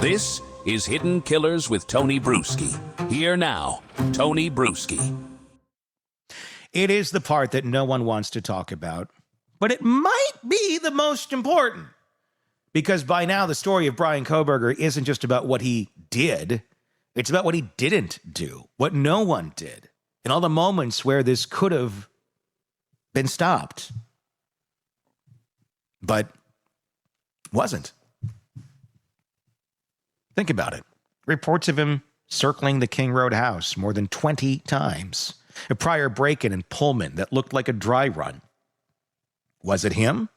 This is Hidden Killers with Tony Brueski. Here now, Tony Brueski. It is the part that no one wants to talk about, but it might be the most important. Because by now, the story of Bryan Kohberger isn't just about what he did. It's about what he didn't do, what no one did, and all the moments where this could have been stopped, but wasn't. Think about it. Reports of him circling the King Road house more than 20 times. A prior break-in in Pullman that looked like a dry run. Was it him?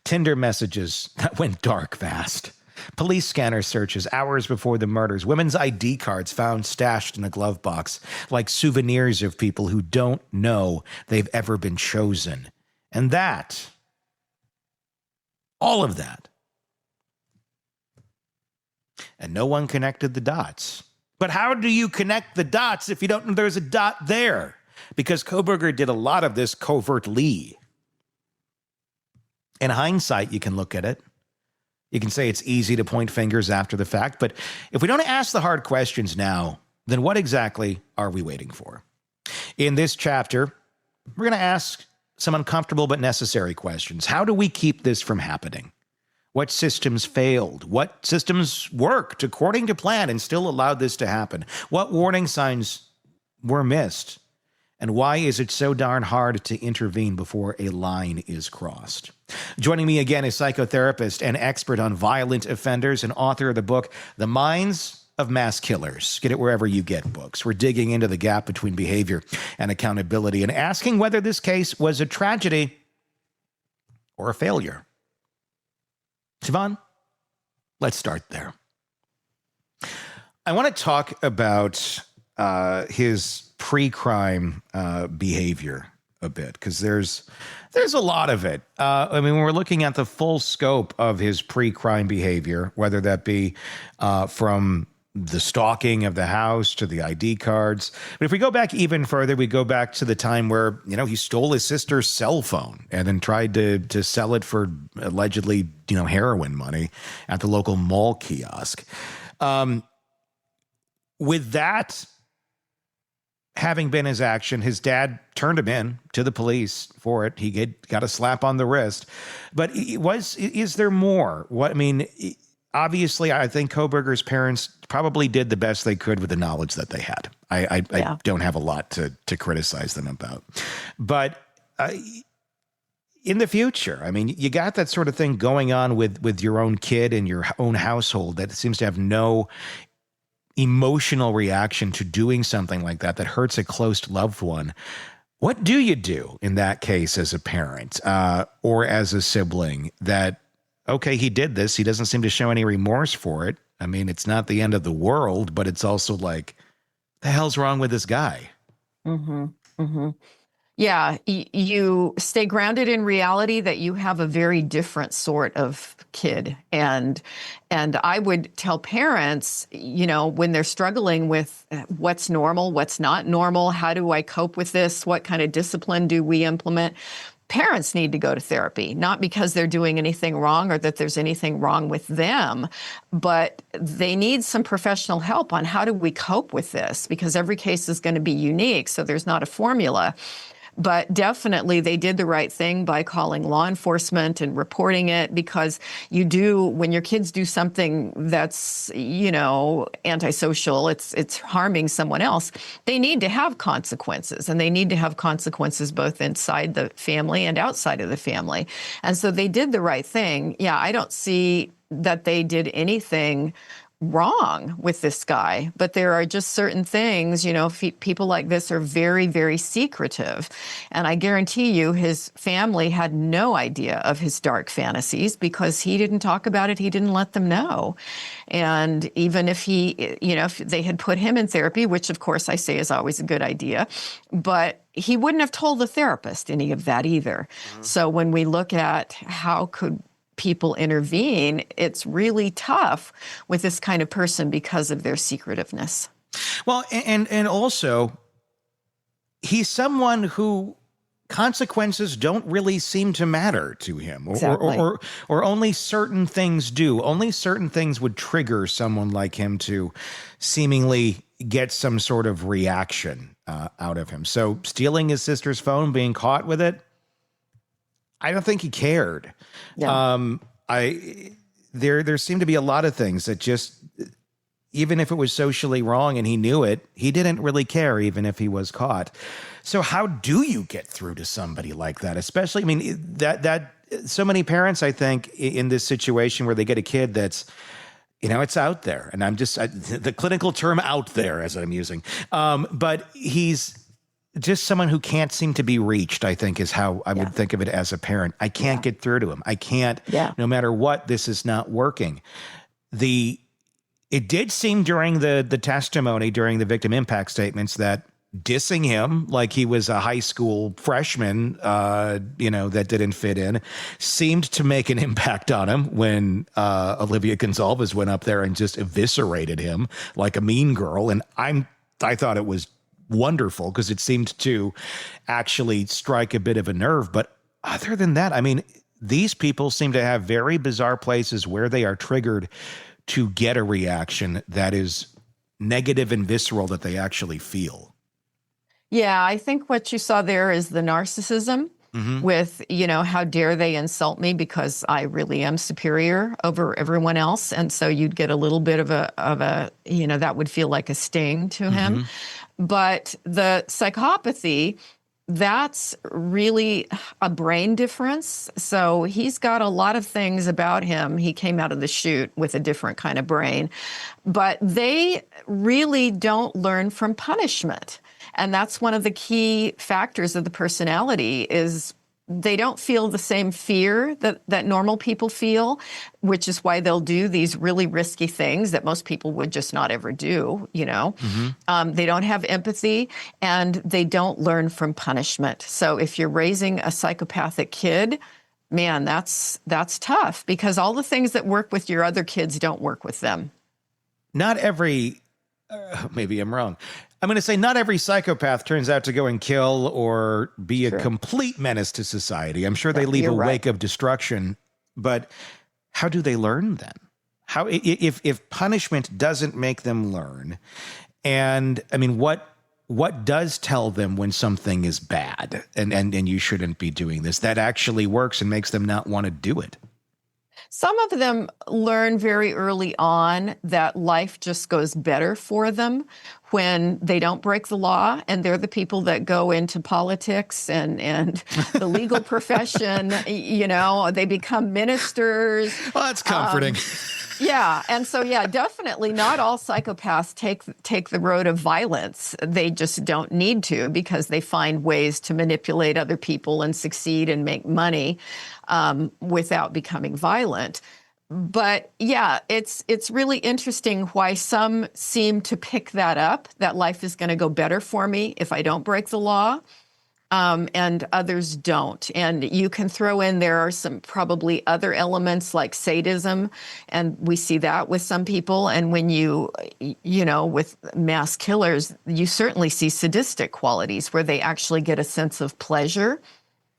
Tinder messages that went dark fast. Police scanner searches hours before the murders. Women's ID cards found stashed in a glove box like souvenirs of people who don't know they've ever been chosen. And that, all of that. And no one connected the dots. But how do you connect the dots if you don't know there's a dot there? Because Kohberger did a lot of this covertly. In hindsight, you can look at it. You can say it's easy to point fingers after the fact. But if we don't ask the hard questions now, then what exactly are we waiting for? In this chapter, we're going to ask some uncomfortable but necessary questions. How do we keep this from happening? What systems failed? What systems worked according to plan and still allowed this to happen? What warning signs were missed? And why is it so darn hard to intervene before a line is crossed? Joining me again is psychotherapist and expert on violent offenders and author of the book, The Minds of Mass Killers. Get it wherever you get books. We're digging into the gap between behavior and accountability and asking whether this case was a tragedy or a failure. Shavaun, let's start there. I want to talk about his pre-crime behavior a bit, because there's a lot of it. I mean, when we're looking at the full scope of his pre-crime behavior, whether that be from the stalking of the house to the ID cards. But if we go back even further, we go back to the time where, he stole his sister's cell phone and then tried to sell it for allegedly, heroin money at the local mall kiosk. With that having been his action, his dad turned him in to the police for it. He got a slap on the wrist. But is there more? Obviously, I think Kohberger's parents probably did the best they could with the knowledge that they had. I don't have a lot to criticize them about. But in the future, you got that sort of thing going on with your own kid and your own household that seems to have no emotional reaction to doing something like that hurts a close loved one. What do you do in that case as a parent or as a sibling that, okay, he did this. He doesn't seem to show any remorse for it. It's not the end of the world, but it's also like, the hell's wrong with this guy? Mm-hmm. Mm-hmm. Yeah, you stay grounded in reality that you have a very different sort of kid. And I would tell parents, when they're struggling with what's normal, what's not normal, how do I cope with this? What kind of discipline do we implement? Parents need to go to therapy, not because they're doing anything wrong or that there's anything wrong with them, but they need some professional help on how do we cope with this, because every case is going to be unique, so there's not a formula. But definitely they did the right thing by calling law enforcement and reporting it, because when your kids do something that's, antisocial, it's harming someone else, they need to have consequences, and they need to have consequences both inside the family and outside of the family. And so they did the right thing. Yeah, I don't see that they did anything wrong with this guy, but there are just certain things, people like this are very, very secretive. And I guarantee you his family had no idea of his dark fantasies because he didn't talk about it. He didn't let them know. And even if if they had put him in therapy, which of course I say is always a good idea, but he wouldn't have told the therapist any of that either. Mm-hmm. So when we look at how could people intervene, it's really tough with this kind of person because of their secretiveness. Well, and also, he's someone who consequences don't really seem to matter to him, Exactly. or only certain things do. Only certain things would trigger someone like him to seemingly get some sort of reaction out of him. So stealing his sister's phone, being caught with it, I don't think he cared. Yeah. There seemed to be a lot of things that just, even if it was socially wrong and he knew it, he didn't really care, even if he was caught. So how do you get through to somebody like that? Especially, I mean, that so many parents, I think, in this situation where they get a kid that's, it's out there. And the clinical term out there, as I'm using. But he's just someone who can't seem to be reached, I think, is how I would think of it as a parent. I can't get through to him. I can't, no matter what, this is not working. It did seem during the testimony, during the victim impact statements, that dissing him like he was a high school freshman, that didn't fit in, seemed to make an impact on him when Olivia Gonzalez went up there and just eviscerated him like a mean girl. And I thought it was wonderful because it seemed to actually strike a bit of a nerve. But other than that, I mean, these people seem to have very bizarre places where they are triggered to get a reaction that is negative and visceral that they actually feel. Yeah, I think what you saw there is the narcissism with, how dare they insult me because I really am superior over everyone else. And so you'd get a little bit of a that would feel like a sting to him. But the psychopathy, that's really a brain difference. So he's got a lot of things about him. He came out of the chute with a different kind of brain, but they really don't learn from punishment. And that's one of the key factors of the personality is they don't feel the same fear that normal people feel, which is why they'll do these really risky things that most people would just not ever do, They don't have empathy and they don't learn from punishment. So if you're raising a psychopathic kid, man, that's tough because all the things that work with your other kids don't work with them. Not every, maybe I'm wrong. I'm going to say not every psychopath turns out to go and kill or be a complete menace to society. I'm sure they leave a wake of destruction, but how do they learn then? How, if punishment doesn't make them learn, and I mean, what does tell them when something is bad and you shouldn't be doing this that actually works and makes them not want to do it? Some of them learn very early on that life just goes better for them when they don't break the law, and they're the people that go into politics and the legal profession. They become ministers. Well, that's comforting. Yeah. And so, definitely not all psychopaths take the road of violence. They just don't need to because they find ways to manipulate other people and succeed and make money without becoming violent. But it's really interesting why some seem to pick that up, that life is going to go better for me if I don't break the law. And others don't. And you can throw in, there are some probably other elements like sadism, and we see that with some people. And when with mass killers, you certainly see sadistic qualities where they actually get a sense of pleasure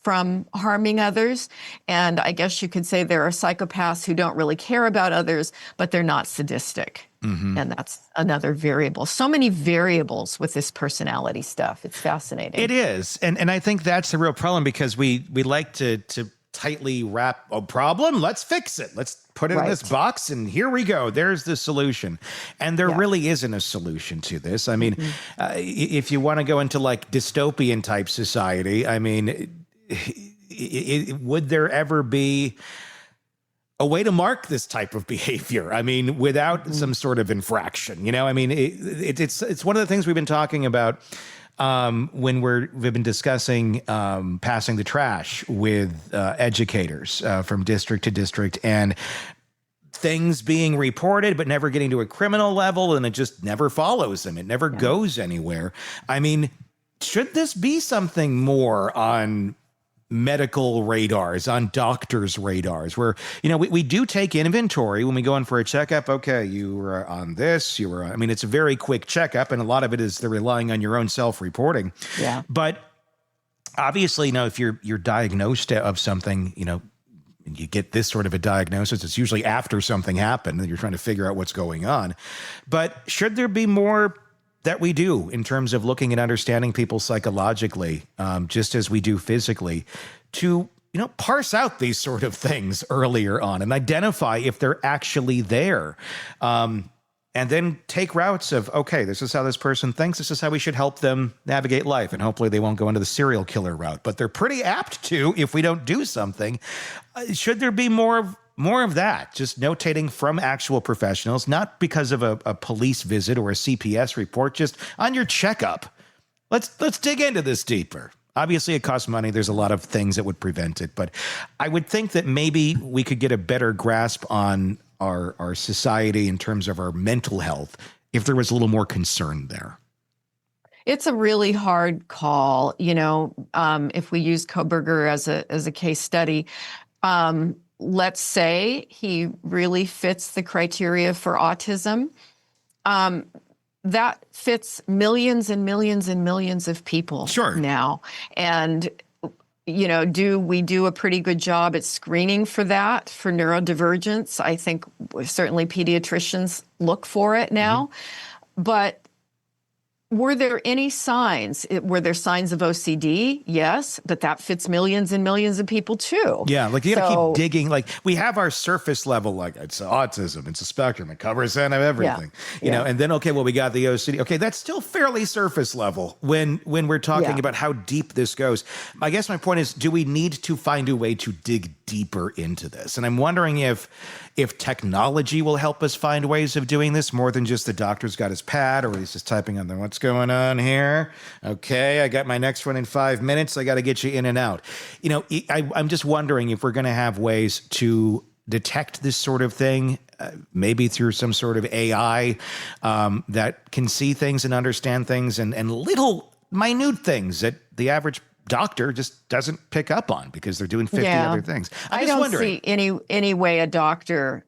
from harming others. And I guess you could say there are psychopaths who don't really care about others, but they're not sadistic. And that's another variable. So many variables with this personality stuff. It's fascinating. It is. And I think that's the real problem because we like to tightly wrap a problem. Let's fix it. Let's put it in this box and here we go. There's the solution. And there really isn't a solution to this. I mean, if you want to go into like dystopian type society, I mean, would there ever be a way to mark this type of behavior? I mean, without some sort of infraction, I mean, it's one of the things we've been talking about when we've been discussing passing the trash with educators from district to district and things being reported but never getting to a criminal level, and it just never follows them. It never goes anywhere. I mean, should this be something more on medical radars, on doctors' radars, where, we do take inventory when we go in for a checkup. Okay, you were on this, I mean, it's a very quick checkup, and a lot of it is they're relying on your own self-reporting. Yeah. But Obviously, if you're diagnosed of something, and you get this sort of a diagnosis, it's usually after something happened and you're trying to figure out what's going on. But should there be more that we do in terms of looking and understanding people psychologically, just as we do physically, to parse out these sort of things earlier on and identify if they're actually there? And then take routes of, okay, this is how this person thinks. This is how we should help them navigate life. And hopefully they won't go into the serial killer route. But they're pretty apt to if we don't do something. Should there be more of that? Just notating from actual professionals, not because of a police visit or a CPS report, just on your checkup. Let's dig into this deeper. Obviously, it costs money. There's a lot of things that would prevent it. But I would think that maybe we could get a better grasp on our society in terms of our mental health if there was a little more concern there. It's a really hard call. If we use Kohberger as a case study, let's say he really fits the criteria for autism. That fits millions and millions and millions of people now. And do we do a pretty good job at screening for that, for neurodivergence? I think certainly pediatricians look for it now. But were there any signs? Were there signs of OCD? Yes, but that fits millions and millions of people too. Yeah, like you got to keep digging. Like we have our surface level, like it's autism, it's a spectrum, it covers everything. You know, and then we got the OCD. Okay, that's still fairly surface level when we're talking about how deep this goes. I guess my point is, do we need to find a way to dig deeper into this? And I'm wondering if technology will help us find ways of doing this more than just the doctor's got his pad or he's just typing on what's going on here. Okay, I got my next one in 5 minutes. I got to get you in and out. I'm just wondering if we're going to have ways to detect this sort of thing, maybe through some sort of AI that can see things and understand things and little minute things that the average doctor just doesn't pick up on because they're doing 50 other things. I don't see any way a doctor.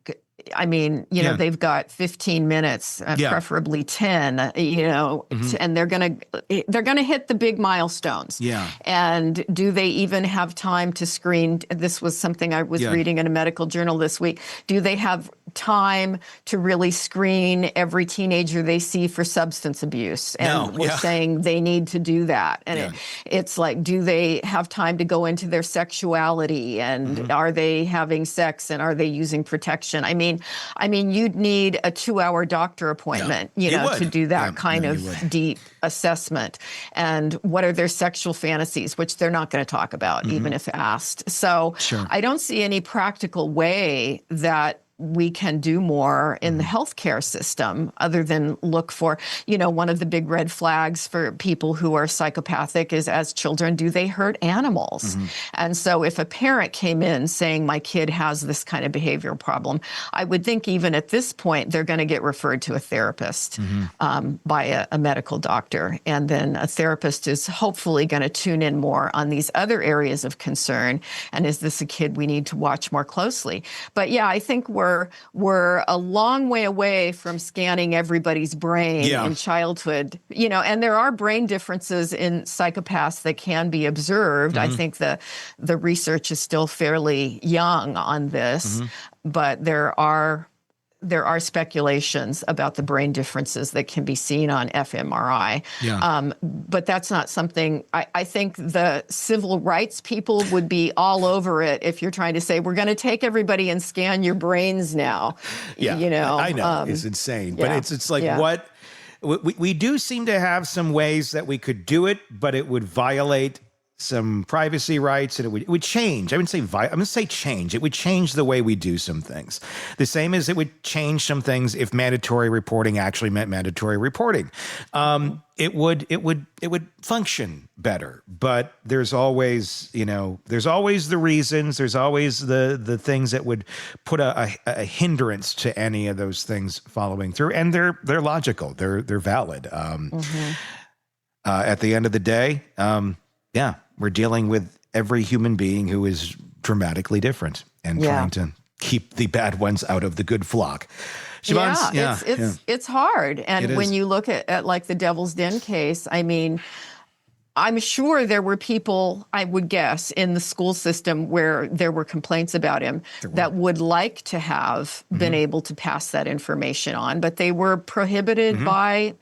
I mean, they've got 15 minutes, preferably 10, and they're going to hit the big milestones. Yeah. And do they even have time to screen? This was something I was reading in a medical journal this week. Do they have time to really screen every teenager they see for substance abuse? And we're saying they need to do that. And it's like, do they have time to go into their sexuality? And are they having sex? And are they using protection? I mean, you'd need a 2-hour doctor appointment, to do that kind of deep assessment. And what are their sexual fantasies, which they're not going to talk about, even if asked. So I don't see any practical way that we can do more in the healthcare system other than look for, one of the big red flags for people who are psychopathic is, as children, do they hurt animals? And so if a parent came in saying my kid has this kind of behavioral problem, I would think even at this point, they're going to get referred to a therapist by a medical doctor. And then a therapist is hopefully going to tune in more on these other areas of concern. And is this a kid we need to watch more closely? But I think we're a long way away from scanning everybody's brain in childhood, and there are brain differences in psychopaths that can be observed. I think the research is still fairly young on this, but there are speculations about the brain differences that can be seen on fMRI. But that's not something, I think the civil rights people would be all over it if you're trying to say, we're going to take everybody and scan your brains now. I know, it's insane. But it's like what, we do seem to have some ways that we could do it, but it would violate some privacy rights, and it would change. I'm going to say change. It would change the way we do some things. The same as it would change some things if mandatory reporting actually meant mandatory reporting. It would function better. But there's always, there's always the reasons. There's always the things that would put a hindrance to any of those things following through, and they're logical. They're valid. At the end of the day, we're dealing with every human being who is dramatically different and trying to keep the bad ones out of the good flock. It's hard. And when you look at like the Devil's Den case, I mean, I'm sure there were people, I would guess, in the school system where there were complaints about him that would like to have been able to pass that information on, but they were prohibited by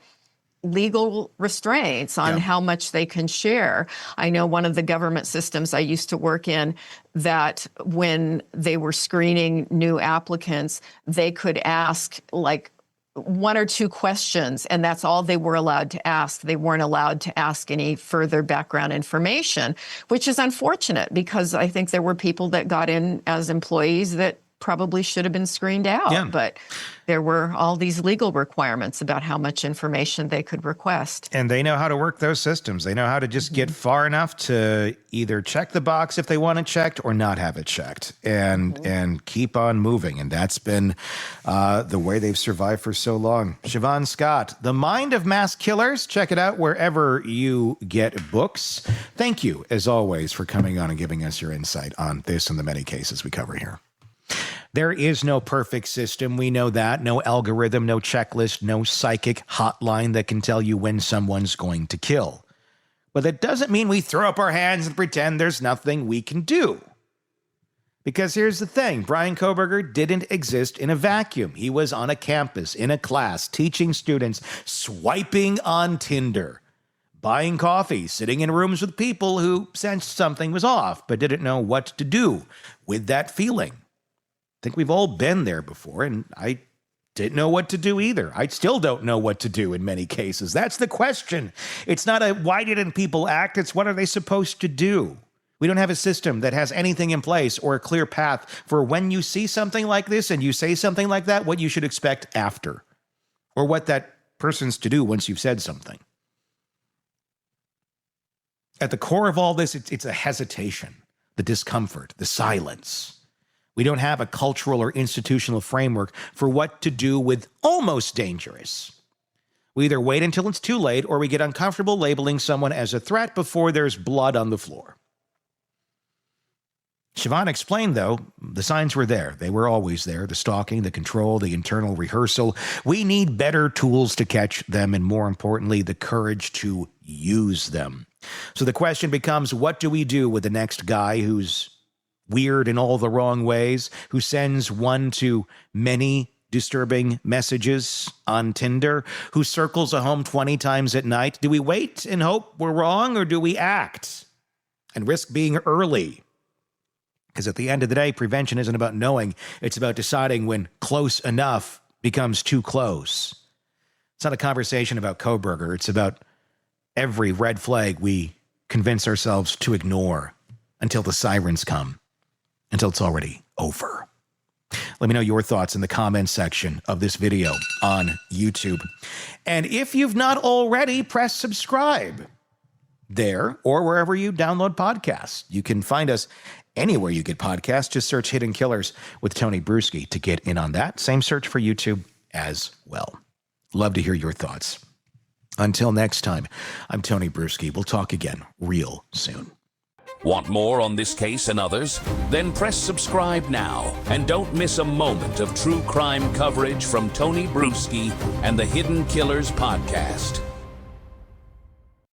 legal restraints on how much they can share. I know one of the government systems I used to work in, that when they were screening new applicants, they could ask like one or two questions, and that's all they were allowed to ask. They weren't allowed to ask any further background information, which is unfortunate because I think there were people that got in as employees that probably should have been screened out. Yeah. But there were all these legal requirements about how much information they could request. And they know how to work those systems. They know how to just get far enough to either check the box if they want it checked or not have it checked, and keep on moving. And that's been the way they've survived for so long. Shavaun Scott, The Mind of Mass Killers. Check it out wherever you get books. Thank you, as always, for coming on and giving us your insight on this and the many cases we cover here. There is no perfect system. We know that. No algorithm, no checklist, no psychic hotline that can tell you when someone's going to kill. But that doesn't mean we throw up our hands and pretend there's nothing we can do. Because here's the thing. Bryan Kohberger didn't exist in a vacuum. He was on a campus, in a class, teaching students, swiping on Tinder, buying coffee, sitting in rooms with people who sensed something was off, but didn't know what to do with that feeling. I think we've all been there before, and I didn't know what to do either. I still don't know what to do in many cases. That's the question. It's not a why didn't people act? It's what are they supposed to do? We don't have a system that has anything in place or a clear path for when you see something like this and you say something like that, what you should expect after, or what that person's to do once you've said something. At the core of all this, it's a hesitation, the discomfort, the silence. We don't have a cultural or institutional framework for what to do with almost dangerous. We either wait until it's too late or we get uncomfortable labeling someone as a threat before there's blood on the floor. Shavaun explained, though, the signs were there. They were always there. The stalking, the control, the internal rehearsal. We need better tools to catch them and, more importantly, the courage to use them. So the question becomes, what do we do with the next guy who's weird in all the wrong ways, who sends one to many disturbing messages on Tinder, who circles a home 20 times at night? Do we wait and hope we're wrong, or do we act and risk being early? Because at the end of the day, prevention isn't about knowing. It's about deciding when close enough becomes too close. It's not a conversation about Kohberger. It's about every red flag we convince ourselves to ignore until the sirens come. Until it's already over. Let me know your thoughts in the comments section of this video on YouTube. And if you've not already, press subscribe there or wherever you download podcasts. You can find us anywhere you get podcasts. Just search Hidden Killers with Tony Brueski to get in on that. Same search for YouTube as well. Love to hear your thoughts. Until next time, I'm Tony Brueski. We'll talk again real soon. Want more on this case and others? Then press subscribe now and don't miss a moment of true crime coverage from Tony Brueski and the Hidden Killers podcast.